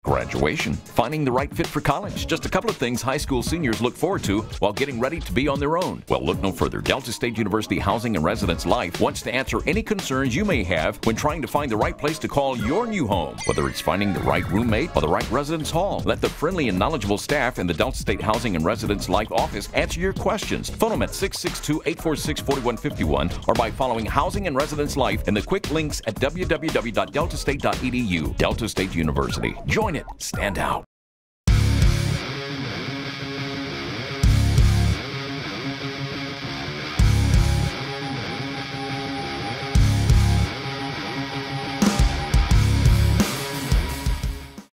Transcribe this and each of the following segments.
Graduation, finding the right fit for college, just a couple of things high school seniors look forward to while getting ready to be on their own. Well, look no further. Delta State University Housing and Residence Life wants to answer any concerns you may have when trying to find the right place to call your new home. Whether it's finding the right roommate or the right residence hall, let the friendly and knowledgeable staff in the Delta State Housing and Residence Life office answer your questions. Phone them at 662-846-4151 or by following Housing and Residence Life in the quick links at www.deltastate.edu. Delta State University. Join it. Stand out.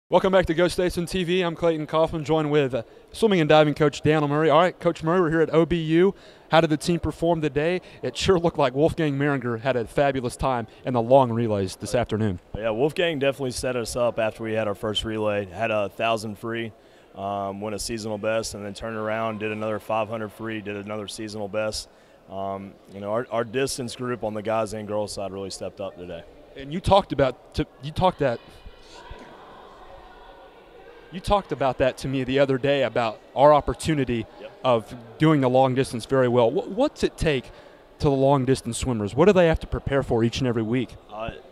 Welcome back to Go Statesmen TV. I'm Clayton Kaufman, joined with swimming and diving coach Dani Murray. All right, Coach Murray, we're here at OBU. How did the team perform today? It sure looked like Wolfgang Mairinger had a fabulous time in the long relays this afternoon. Yeah, Wolfgang definitely set us up after we had our first relay. Had a 1,000 free, won a seasonal best, and then turned around, did another 500 free, did another seasonal best. You know, our distance group on the guys and girls side really stepped up today. And you talked about that to me the other day about our opportunity of doing the long distance very well. What's it take to the long distance swimmers? What do they have to prepare for each and every week?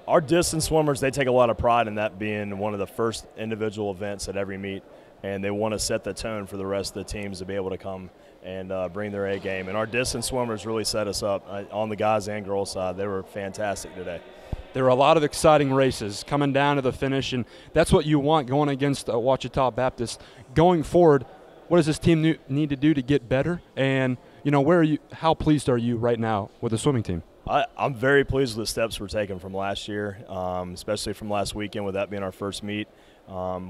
Our distance swimmers, they take a lot of pride in that being one of the first individual events at every meet, and they want to set the tone for the rest of the teams to be able to come and bring their A game. And our distance swimmers really set us up on the guys and girls side. They were fantastic today. There are a lot of exciting races coming down to the finish, and that's what you want going against Ouachita Baptist. Going forward, what does this team need to do to get better? And, you know, how pleased are you right now with the swimming team? I'm very pleased with the steps we're taking from last year, especially from last weekend with that being our first meet.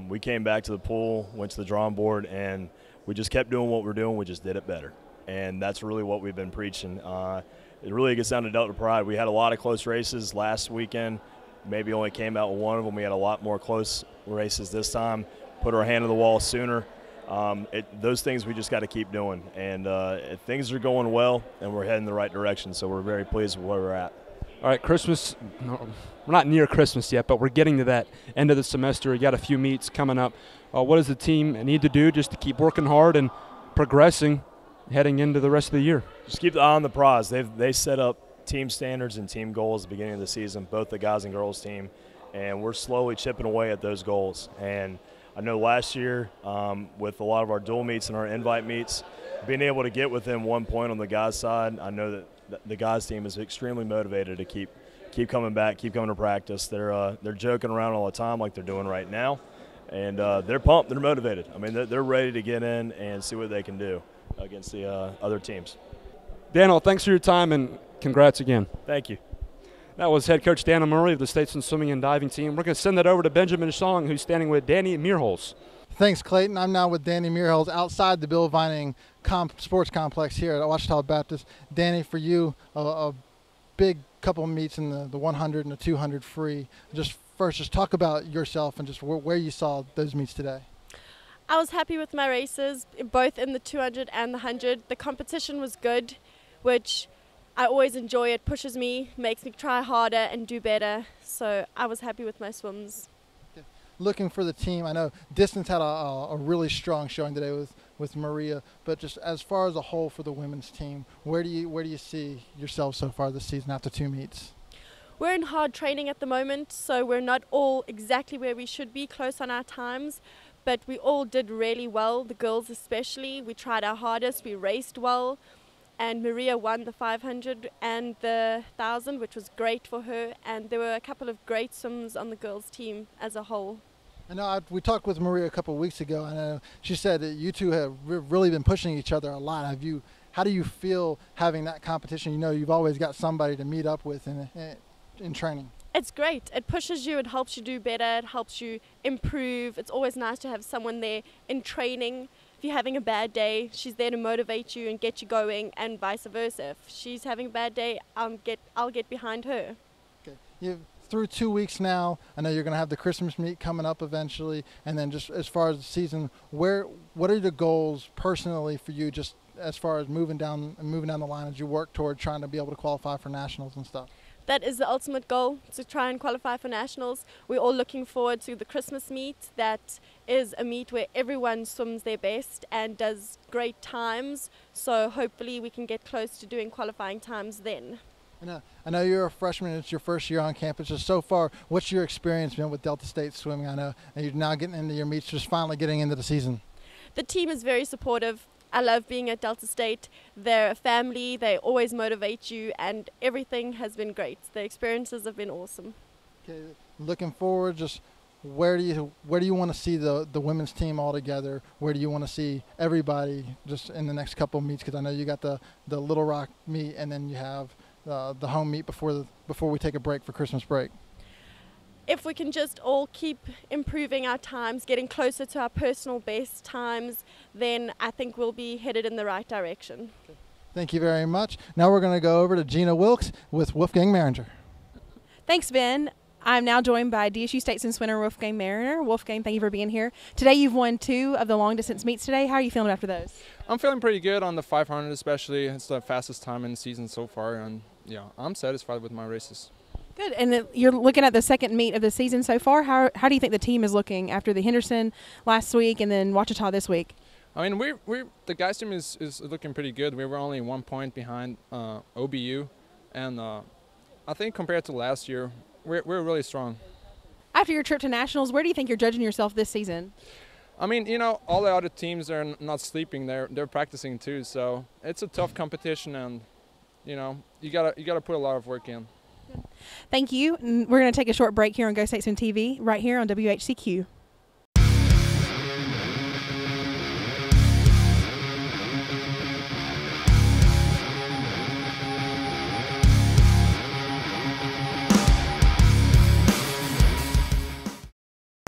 We came back to the pool, went to the drawing board, and we just kept doing what we're doing. We just did it better. And that's really what we've been preaching. It really gets down to Delta pride. We had a lot of close races last weekend. Maybe only came out with one of them. We had a lot more close races this time. Put our hand on the wall sooner. Those things we just got to keep doing. And things are going well, and we're heading the right direction. So we're very pleased with where we're at. All right, Christmas. We're not near Christmas yet, but we're getting to that end of the semester. You got a few meets coming up. What does the team need to do just to keep working hard and progressing heading into the rest of the year? Just keep the eye on the prize. They set up team standards and team goals at the beginning of the season, both the guys and girls team, and we're slowly chipping away at those goals. And I know last year with a lot of our dual meets and our invite meets, being able to get within 1 point on the guys' side, I know that the guys' team is extremely motivated to keep coming back, keep coming to practice. They're joking around all the time like they're doing right now, and they're pumped, they're motivated. I mean, they're ready to get in and see what they can do against the other teams. Dani, thanks for your time and congrats again. Thank you. That was head coach Dani Murray of the Statesmen Swimming and Diving team. We're going to send that over to Benjamin Song, who's standing with Dani Meerholz. Thanks, Clayton. I'm now with Dani Meerholz outside the Bill Vining Sports Complex here at Ouachita Baptist. Dani, for you, a big couple of meets in the 100 and the 200 free. Just talk about yourself and just where you saw those meets today. I was happy with my races, both in the 200 and the 100. The competition was good, which I always enjoy. It pushes me, makes me try harder and do better. So I was happy with my swims. Okay. Looking for the team, I know distance had a really strong showing today with Maria, but just as far as a whole for the women's team, where do you see yourself so far this season after 2 meets? We're in hard training at the moment, so we're not all exactly where we should be, close on our times. But we all did really well, the girls especially. We tried our hardest, we raced well, and Maria won the 500 and the 1,000, which was great for her, and there were a couple of great swims on the girls' team as a whole. I know we talked with Maria a couple of weeks ago, and she said that you two have really been pushing each other a lot. How do you feel having that competition? You know, you've always got somebody to meet up with in training. It's great. It pushes you, it helps you do better, it helps you improve. It's always nice to have someone there in training. If you're having a bad day, she's there to motivate you and get you going, and vice versa. If she's having a bad day, I'll get behind her. Okay. You've through 2 weeks now. I know you're going to have the Christmas meet coming up eventually, and then just as far as the season, what are the goals personally for you, just as far as moving down the line as you work toward trying to be able to qualify for nationals and stuff? That is the ultimate goal, to try and qualify for nationals. We're all looking forward to the Christmas meet. That is a meet where everyone swims their best and does great times. So hopefully we can get close to doing qualifying times then. I know you're a freshman, it's your first year on campus. Just so far, what's your experience been with Delta State swimming? I know, and you're now getting into your meets, just finally getting into the season. The team is very supportive. I love being at Delta State. They're a family, they always motivate you, and everything has been great. The experiences have been awesome. Okay, looking forward, just where do you want to see the women's team all together? Where do you want to see everybody just in the next couple of meets? Because I know you got the Little Rock meet, and then you have the home meet before we take a break for Christmas break. If we can just all keep improving our times, getting closer to our personal best times, then I think we'll be headed in the right direction. Okay. Thank you very much. Now we're going to go over to Gina Wilkes with Wolfgang Mairinger. Thanks, Ben. I'm now joined by DSU Statesman swimmer Wolfgang Mairinger. Wolfgang, thank you for being here. Today you've won 2 of the long-distance meets today. How are you feeling after those? I'm feeling pretty good on the 500 especially. It's the fastest time in the season so far, and yeah, I'm satisfied with my races. Good. And you're looking at the second meet of the season so far. How do you think the team is looking after the Henderson last week and then Ouachita this week? I mean, the guys' team is looking pretty good. We were only 1 point behind OBU, and I think compared to last year, we're really strong. After your trip to nationals, where do you think you're judging yourself this season? I mean, you know, all the other teams are not sleeping. They're practicing too, so it's a tough competition, and you know, you gotta put a lot of work in. Thank you. We're going to take a short break here on Go Statesmen TV right here on WHCQ.